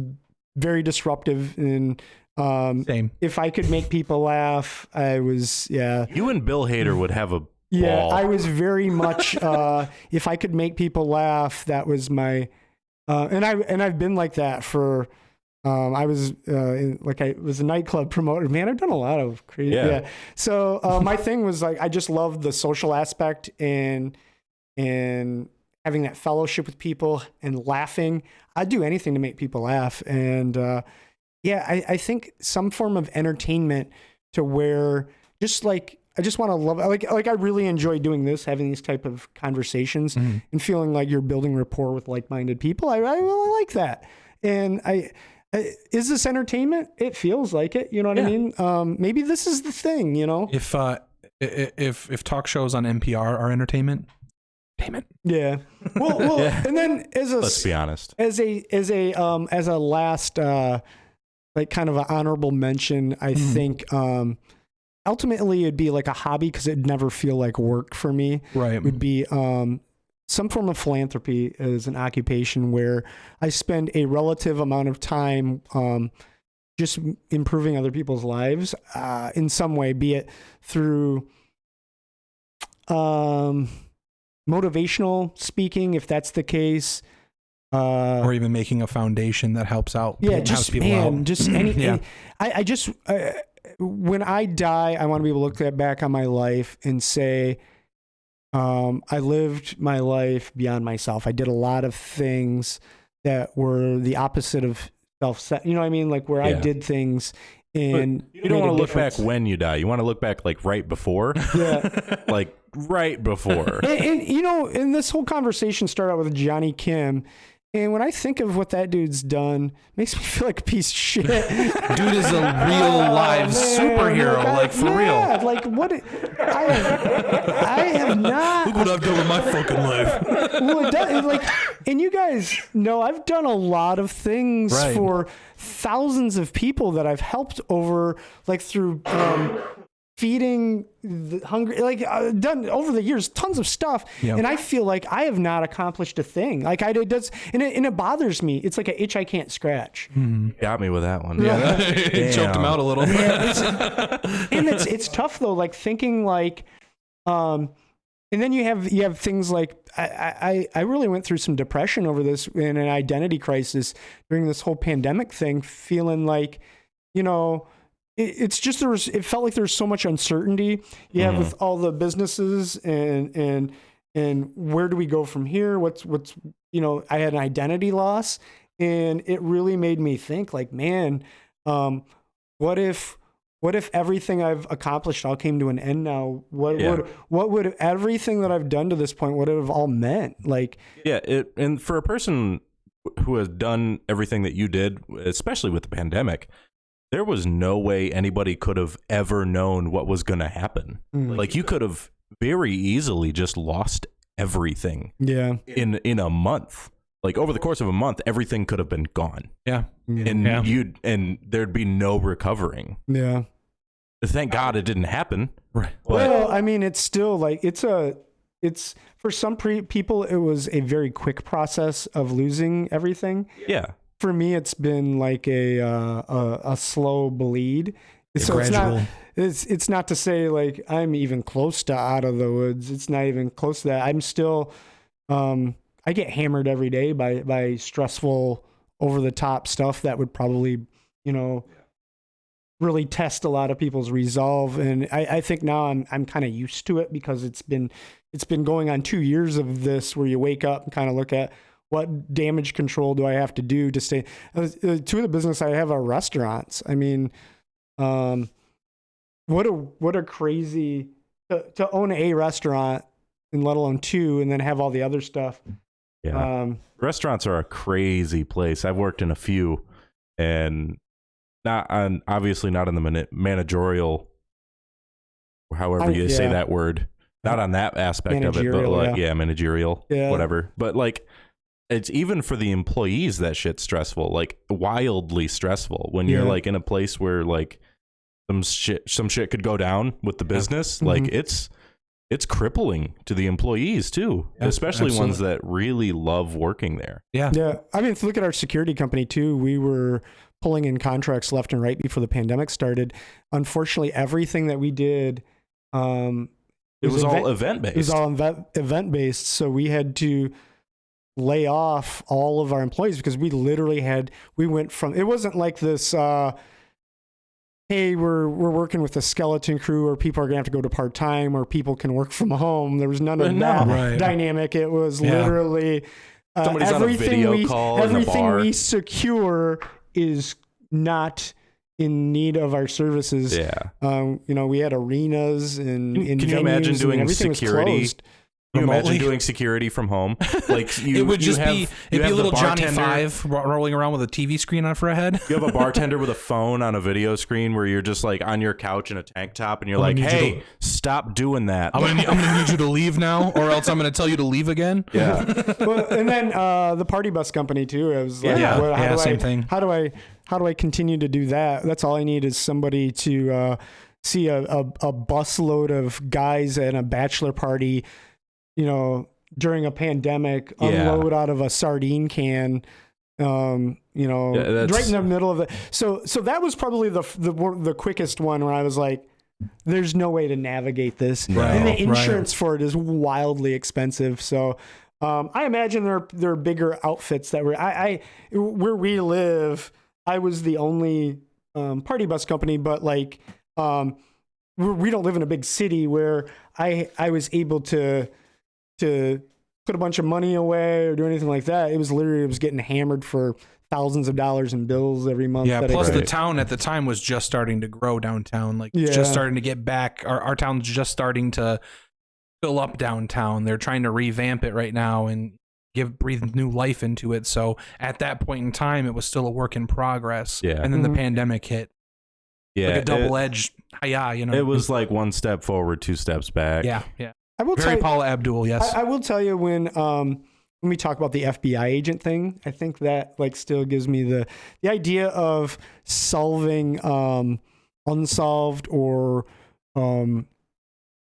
very disruptive and. Same. If I could make people laugh, I was. You and Bill Hader would have a ball. Yeah, I was very much. If I could make people laugh, that was my. And I've been like that for. I was I was a nightclub promoter. Man, I've done a lot of creative. Yeah. So my thing was like I just loved the social aspect and having that fellowship with people and laughing. I'd do anything to make people laugh and. I think some form of entertainment to where just like I just want to love like I really enjoy doing this, having these type of conversations and feeling like you're building rapport with like-minded people. I really like that. And is this entertainment? It feels like it. You know what I mean? Maybe this is the thing. You know, if talk shows on NPR are entertainment. Payment. Yeah. Well, and then let's be honest, as a last. Like kind of an honorable mention, I think ultimately it'd be like a hobby because it'd never feel like work for me. Right. It would be some form of philanthropy as an occupation where I spend a relative amount of time just improving other people's lives in some way, be it through motivational speaking, if that's the case. Or even making a foundation that helps out. Just any. I just when I die, I want to be able to look back on my life and say, I lived my life beyond myself. I did a lot of things that were the opposite of self-set. You know what I mean? Like where I did things. And you don't want to look back when you die. You want to look back like right before. Yeah. Like right before. And you know, and this whole conversation started out with Johnny Kim. And when I think of what that dude's done, it makes me feel like a piece of shit. Dude is a real live superhero, like for real. Like what? I have not. Look what I've done with my fucking life. Well, it does, like, and you guys know I've done a lot of things for thousands of people that I've helped over, like through. Feeding the hungry, like done over the years, tons of stuff. Yep. And I feel like I have not accomplished a thing. Like it does. And it bothers me. It's like an itch I can't scratch. Got me with that one. Yeah. It choked him out a little. Yeah, and it's tough though. Like thinking like, And then you have things like I really went through some depression over this in an identity crisis during this whole pandemic thing, feeling like, you know, it's just it felt like there was so much uncertainty you have with all the businesses and where do we go from here? What's you know, I had an identity loss, and it really made me think like, man, what if everything I've accomplished all came to an end now? What would everything that I've done to this point, what it have all meant? Like, and for a person who has done everything that you did, especially with the pandemic, there was no way anybody could have ever known what was going to happen. Like, you could have very easily just lost everything. Yeah. In a month. Like, over the course of a month, everything could have been gone. Yeah. And there'd be no recovering. Yeah. Thank God it didn't happen. Right. Well, I mean, it's still like, it's for some people, it was a very quick process of losing everything. Yeah. For me, it's been like a slow bleed. So gradual. It's not to say like I'm even close to out of the woods. It's not even close to that. I'm still, I get hammered every day by stressful, over the top stuff that would probably, you know, really test a lot of people's resolve. And I think now I'm kind of used to it because it's been going on 2 years of this where you wake up and kind of look at what damage control do I have to do to stay. Two of the business I have are restaurants. I mean, what a crazy to own a restaurant and let alone two, and then have all the other stuff. Yeah. Restaurants are a crazy place. I've worked in a few, and obviously not in the managerial, however you say that word, not on that aspect of it, but like, managerial, whatever. But like, it's even for the employees, that shit's stressful, like wildly stressful when you're like in a place where like some shit could go down with the business. Like it's crippling to the employees too, especially ones that really love working there. Yeah. Yeah. I mean, if you look at our security company too, we were pulling in contracts left and right before the pandemic started. Unfortunately, everything that we did, it was all event-based. It was all event-based. So we had to lay off all of our employees because we went from, it wasn't like this, hey, we're working with a skeleton crew, or people are going to have to go to part-time, or people can work from home. There was none of that dynamic. It was literally somebody's on a video call in a bar. Everything we secure is not in need of our services. Yeah. You know, we had arenas and can you imagine doing security? Can you imagine doing security from home? Like it would just be a little Johnny Five rolling around with a TV screen on for a head. You have a bartender with a phone on a video screen where you're just like on your couch in a tank top, and you're like, "Hey, stop doing that. I'm gonna need you to leave now, or else I'm gonna tell you to leave again." Yeah. Well, and then the party bus company too. I was like, same thing. How do I continue to do that? That's all I need is somebody to see a busload of guys at a bachelor party, you know, during a pandemic, unload out of a sardine can, you know, right in the middle of it. So that was probably the quickest one where I was like, there's no way to navigate this. Right. And the insurance for it is wildly expensive. So I imagine there are bigger outfits that where we live, I was the only party bus company, but like we don't live in a big city where I was able to put a bunch of money away or do anything like that. It was getting hammered for thousands of dollars in bills every month. Yeah. Plus the town at the time was just starting to grow downtown. Like just starting to get back. Our town's just starting to fill up downtown. They're trying to revamp it right now and breathe new life into it. So at that point in time, it was still a work in progress. Yeah. And then the pandemic hit. Yeah. Like a double-edged, you know. It was like one step forward, two steps back. Yeah. Yeah. Paula Abdul, yes. I will tell you when we talk about the FBI agent thing, I think that like still gives me the idea of solving unsolved or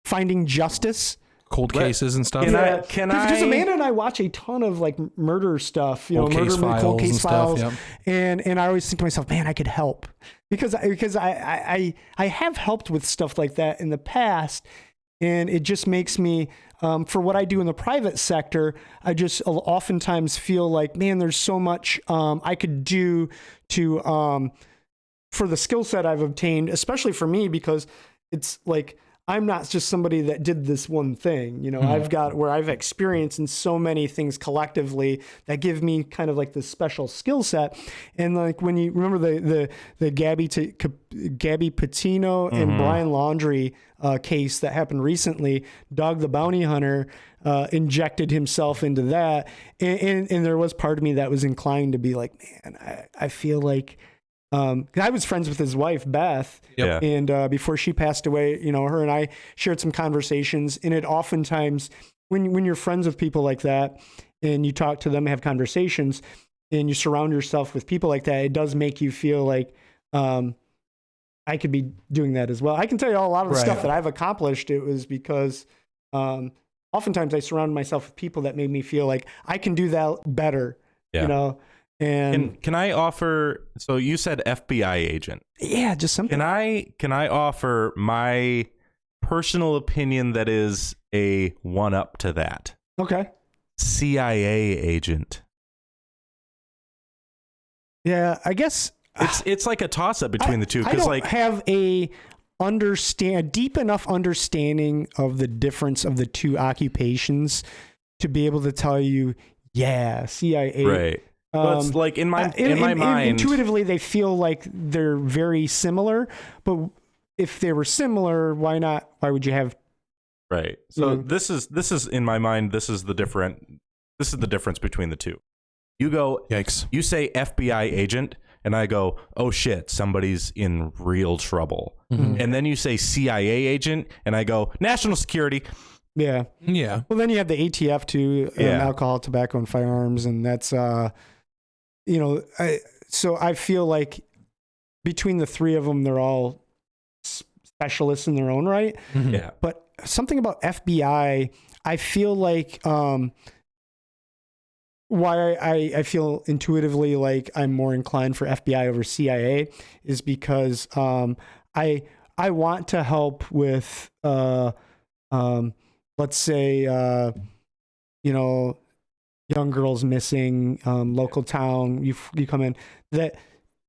finding justice. Cold cases and stuff. Because Amanda and I watch a ton of like murder stuff, you know, cold case files, and I always think to myself, man, I could help because I have helped with stuff like that in the past. And it just makes me, for what I do in the private sector, I just oftentimes feel like, man, there's so much I could do to, for the skill set I've obtained, especially for me, because it's like, I'm not just somebody that did this one thing, I've got where I've experienced in so many things collectively that give me kind of like this special skill set. And like when you remember the Gabby Patino and Brian Laundrie case that happened recently, Dog the Bounty Hunter injected himself into that. And there was part of me that was inclined to be like, man, I feel like, I was friends with his wife, Beth, and before she passed away, her and I shared some conversations. And it oftentimes, when you're friends with people like that, and you talk to them, have conversations, and you surround yourself with people like that, it does make you feel like I could be doing that as well. I can tell you a lot of the stuff that I've accomplished. It was because oftentimes I surrounded myself with people that made me feel like I can do that better. And can I offer? So you said FBI agent. Yeah, just something. Can I offer my personal opinion that is a one up to that? Okay. CIA agent. Yeah, I guess it's like a toss up between the two, I don't have a deep enough understanding of the difference of the two occupations to be able to tell you, CIA. Right. Well, it's like in my mind, intuitively they feel like they're very similar. But if they were similar, why not? Why would you have? Right. So this is in my mind. This is the difference between the two. You go. Yikes. You say FBI agent, and I go, oh shit, somebody's in real trouble. And then you say CIA agent, and I go, national security. Yeah. Well, then you have the ATF too, alcohol, tobacco, and firearms, and that's so I feel like between the three of them, they're all specialists in their own right. Yeah. But something about FBI, I feel like why I feel intuitively like I'm more inclined for FBI over CIA is because I want to help with let's say young girls missing, local town, you come in, that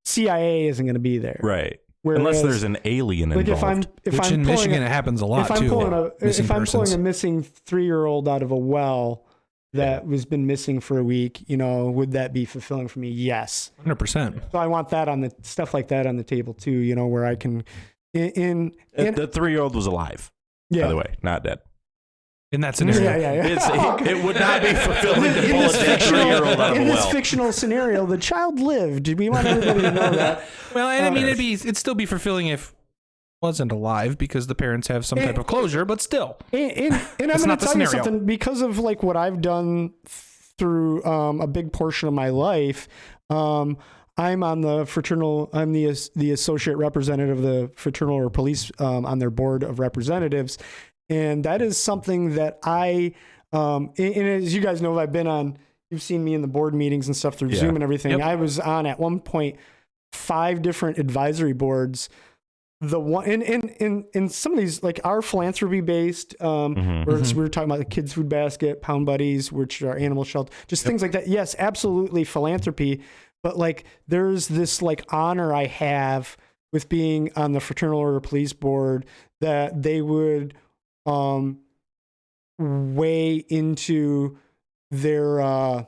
CIA isn't going to be there. Right. Whereas, unless there's an alien involved. Which in Michigan it happens a lot too. If I'm pulling a missing 3-year-old out of a well that was been missing for a week, would that be fulfilling for me? Yes. 100%. So I want that on the stuff like that on the table too, where I can, the 3-year-old was alive, by the way, not dead. In that scenario, it would not be fulfilling to pull a dead 3-year-old out of a well. In this fictional scenario, the child lived. We want everybody to know that. Well, and I mean, it'd still be fulfilling if it wasn't alive because the parents have some type of closure, but still. And I'm going to tell you something, because of like what I've done through a big portion of my life. I'm on the fraternal. I'm the associate representative of the fraternal or police on their board of representatives. And that is something that and as you guys know, I've been on, you've seen me in the board meetings and stuff through Zoom and everything. Yep. I was on at one point 5 different advisory boards. The one in some of these, like, are philanthropy based, where we were talking about the Kids Food Basket, Pound Buddies, which are animal shelter, just things like that. Yes, absolutely philanthropy. But like, there's this like honor I have with being on the Fraternal Order Police Board that they would weigh into their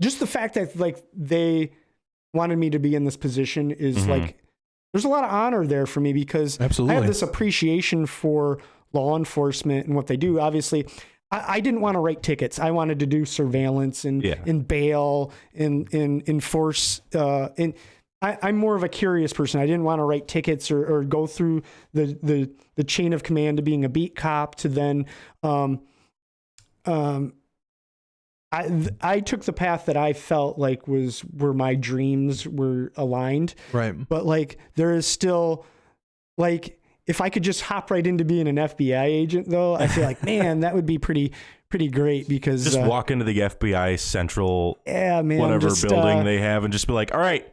just the fact that like they wanted me to be in this position is like, there's a lot of honor there for me, because I have this appreciation for law enforcement and what they do. Obviously, I didn't want to write tickets. I wanted to do surveillance and bail and enforce. And I'm more of a curious person. I didn't want to write tickets or go through the chain of command to being a beat cop to then. I took the path that I felt like was where my dreams were aligned. Right. But like, there is still like, if I could just hop right into being an FBI agent though, I feel like, man, that would be pretty great, because just walk into the FBI central, whatever building they have, and just be like, all right,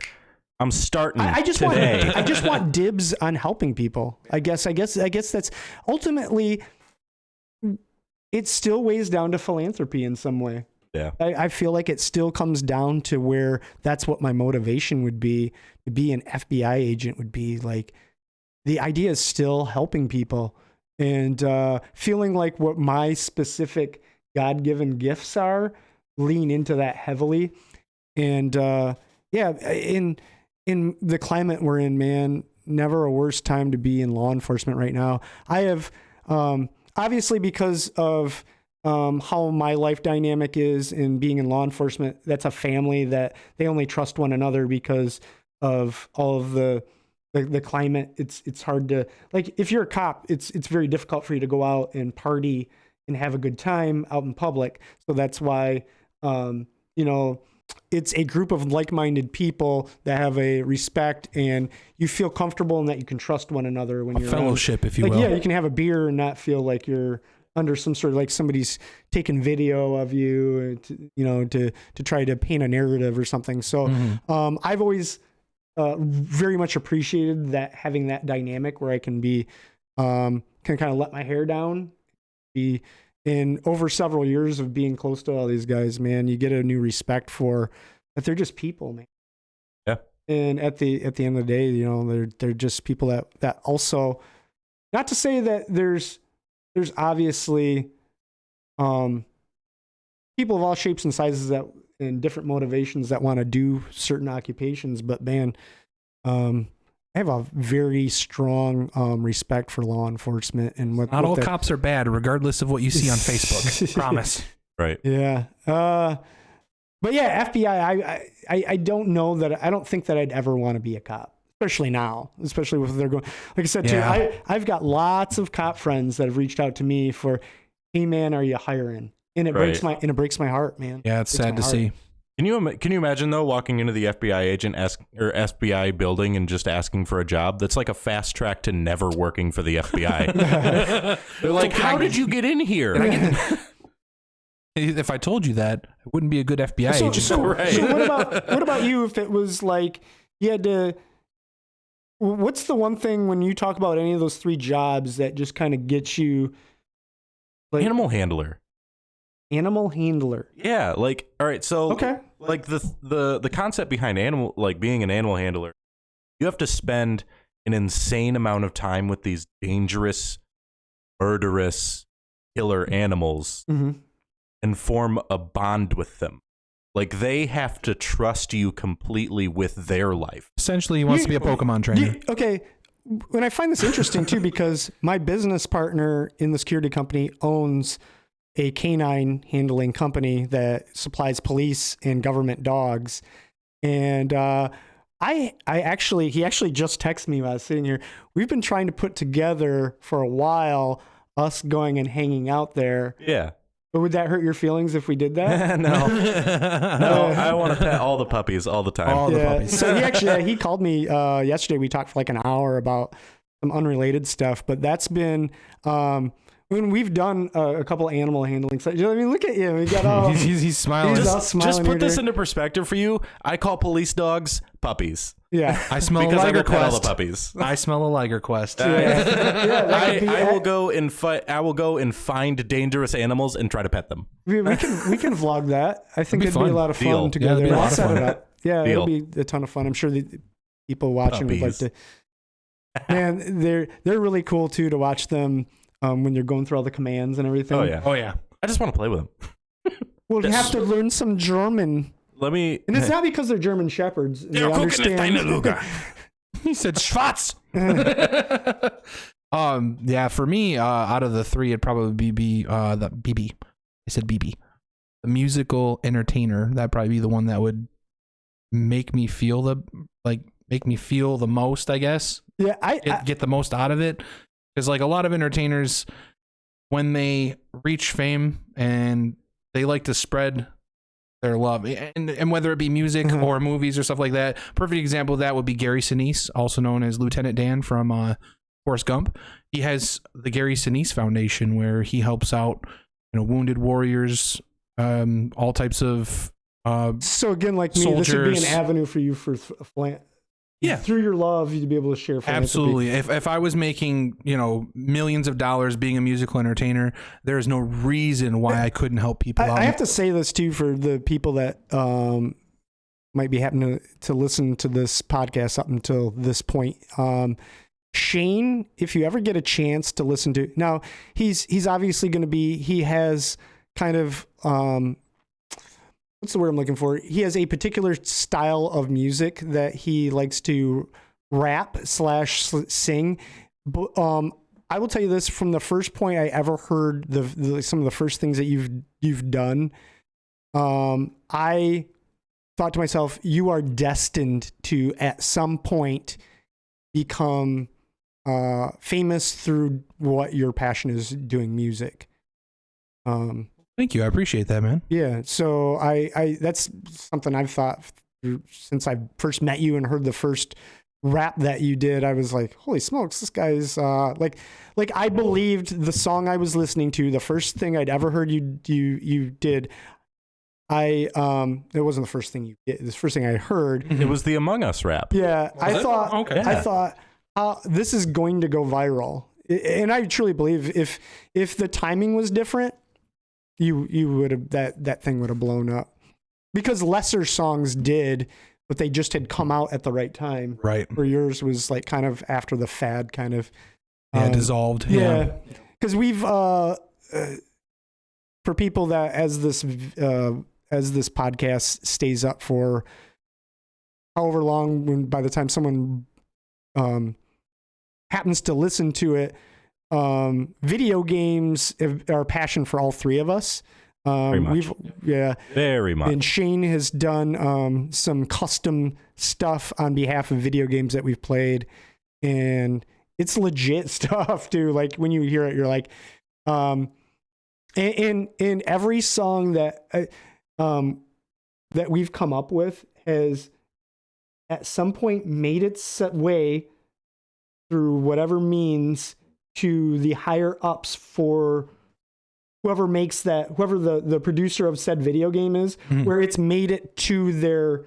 I'm starting I just today. want I just want dibs on helping people. I guess that's ultimately, it still weighs down to philanthropy in some way. Yeah. I feel like it still comes down to where that's what my motivation would be. To be an FBI agent would be like, the idea is still helping people and feeling like what my specific God-given gifts are, lean into that heavily. And in the climate we're in, man, never a worse time to be in law enforcement right now. I have, obviously because of how my life dynamic is in being in law enforcement, that's a family that they only trust one another because of all of the climate. It's hard to, like, if you're a cop, it's very difficult for you to go out and party and have a good time out in public. So that's why, it's a group of like-minded people that have a respect, and you feel comfortable and that you can trust one another when you're fellowship, if you like, will. yeah, you can have a beer and not feel like you're under some sort of, like, somebody's taking video of you, to try to paint a narrative or something. So I've always very much appreciated that, having that dynamic where I can be can kind of let my hair down. Be in over several years of being close to all these guys, man, you get a new respect for that. They're just people, man. Yeah. And at the end of the day, they're just people that also, not to say that there's obviously people of all shapes and sizes that and different motivations that want to do certain occupations, but man, I have a very strong respect for law enforcement and what. Not all cops are bad, regardless of what you see on Facebook. Promise. Right. Yeah. But yeah, FBI. I don't know that. I don't think that I'd ever want to be a cop, especially now. Especially with they're going. Like I said too, I've got lots of cop friends that have reached out to me for, hey man, are you hiring? And it breaks my heart, man. Yeah, it's sad to see. Can you imagine though, walking into the FBI agent or FBI building and just asking for a job? That's like a fast track to never working for the FBI. They're like, how did you get in here? If I told you that, I wouldn't be a good FBI agent. So what about you? If it was like you had to, what's the one thing when you talk about any of those three jobs that just kind of gets you? Like, animal handler. Yeah, like, all right, so okay. Like the concept behind being an animal handler, you have to spend an insane amount of time with these dangerous, murderous, killer animals and form a bond with them. Like, they have to trust you completely with their life. Essentially, he wants to be a Pokemon trainer. Okay. When I find this interesting too, because my business partner in the security company owns a canine handling company that supplies police and government dogs. And he actually just texted me while I was sitting here. We've been trying to put together for a while us going and hanging out there. Yeah. But would that hurt your feelings if we did that? No. No, I want to pet all the puppies all the time. All the puppies. So he called me yesterday. We talked for like an hour about some unrelated stuff, but that's been when we've done a couple animal handling stuff. I mean, look at you. We got all he's smiling. Just put this into perspective for you. I call police dogs puppies. Yeah, I smell because a Liger I will pet all the Quest. puppies. I smell a Liger Quest. I will go and fight. I will go and find dangerous animals and try to pet them. We can vlog that. I think it'd be a lot of fun Deal. together. Yeah, it'd be a lot I'll of set fun. it up. Yeah, Deal. it'll be a ton of fun. I'm sure the people watching would like to. Man, they're really cool too to watch them when you're going through all the commands and everything. Oh yeah. I just want to play with them. Well, you have to learn some German. And it's not because they're German shepherds. They understand. He said Schwarz. Yeah, for me, out of the three, it'd probably be the BB. I said BB. The musical entertainer. That'd probably be the one that would make me feel the most, I guess. Yeah, I get the most out of it. Because like a lot of entertainers, when they reach fame and they like to spread their love, and whether it be music or movies or stuff like that. Perfect example of that would be Gary Sinise, also known as Lieutenant Dan from Forrest Gump. He has the Gary Sinise Foundation where he helps out, wounded warriors, all types of so again, like me, soldiers. this would be an avenue for you for through your love, you'd be able to share philanthropy. Absolutely. If I was making, millions of dollars being a musical entertainer, there is no reason why I couldn't help people out. I have to say this too for the people that might be happening to listen to this podcast up until this point. Shane, if you ever get a chance to listen to, now he's obviously going to be, he has kind of, what's the word I'm looking for? He has a particular style of music that he likes to rap / sing. But I will tell you this, from the first point I ever heard some of the first things that you've done, I thought to myself, you are destined to at some point become famous through what your passion is, doing music. Thank you. I appreciate that, man. Yeah. So I that's something I've thought since I first met you and heard the first rap that you did. I was like, holy smokes, this guy's like I believed the song I was listening to, the first thing I'd ever heard you did. It wasn't the first thing you did. The first thing I heard. It was the Among Us rap. Yeah. I thought, Yeah. this is going to go viral. And I truly believe if the timing was different, you would have, that thing would have blown up, because lesser songs did, but they just had come out at the right time. Right. Where yours was like kind of after the fad, kind of. Dissolved. Yeah. Because we've, for people that as this podcast stays up for however long, by the time someone happens to listen to it, video games are a passion for all three of us. Very much. Very much. And Shane has done some custom stuff on behalf of video games that we've played, and it's legit stuff too. Like when you hear it, you're like, in every song that we've come up with has at some point made its way through whatever means to the higher ups for whoever the producer of said video game is, where it's made it to their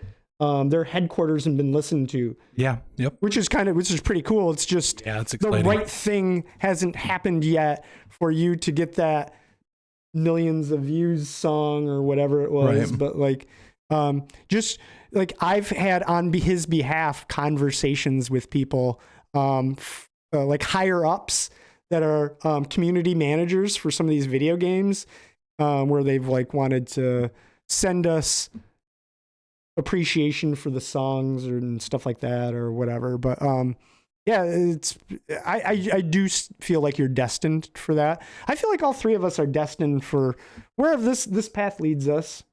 headquarters and been listened to. Yeah. Yep. Which is pretty cool. It's just it's the exciting. right thing hasn't happened yet for you to get that millions of views song or whatever it was. Right. But like, just like I've had on his behalf conversations with people, like higher ups that are community managers for some of these video games, where they've like wanted to send us appreciation for the songs and stuff like that or whatever. But yeah, I do feel like you're destined for that. I feel like all three of us are destined for wherever this path leads us.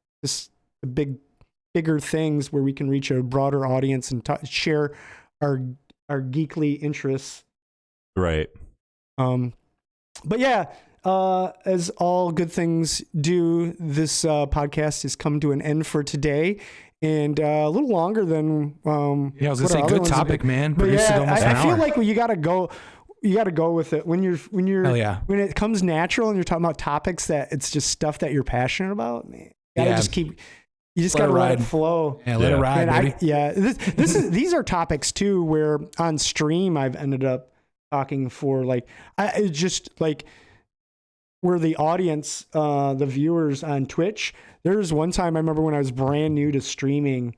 Bigger things where we can reach a broader audience and share our geekly interests. Right. But yeah, as all good things do, this podcast has come to an end for today, and a little longer than I was gonna say, good topic, man. But Produced it almost an I feel hour. like you gotta go with it when Hell yeah. when it comes natural and you're talking about topics that it's just stuff that you're passionate about. Man, you just gotta let it flow. Yeah, let it ride, baby. These are topics too where on stream I've ended up talking for it's just like where the audience, the viewers on Twitch, there was one time I remember when I was brand new to streaming,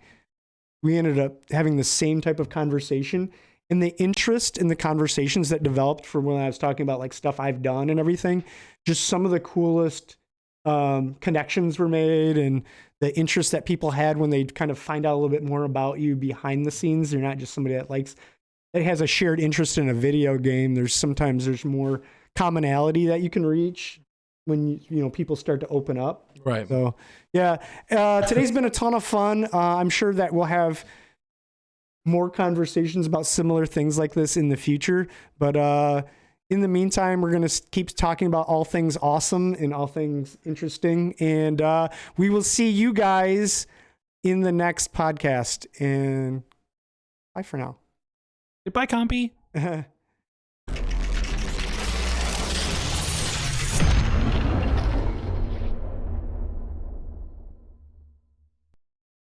we ended up having the same type of conversation, and the interest in the conversations that developed from when I was talking about like stuff I've done and everything, just some of the coolest connections were made, and the interest that people had when they kind of find out a little bit more about you behind the scenes. They're not just somebody that has a shared interest in a video game. Sometimes there's more commonality that you can reach when people start to open up. Right. So yeah, today's been a ton of fun. I'm sure that we'll have more conversations about similar things like this in the future. But in the meantime, we're going to keep talking about all things awesome and all things interesting. And we will see you guys in the next podcast. And bye for now. Goodbye, Compy.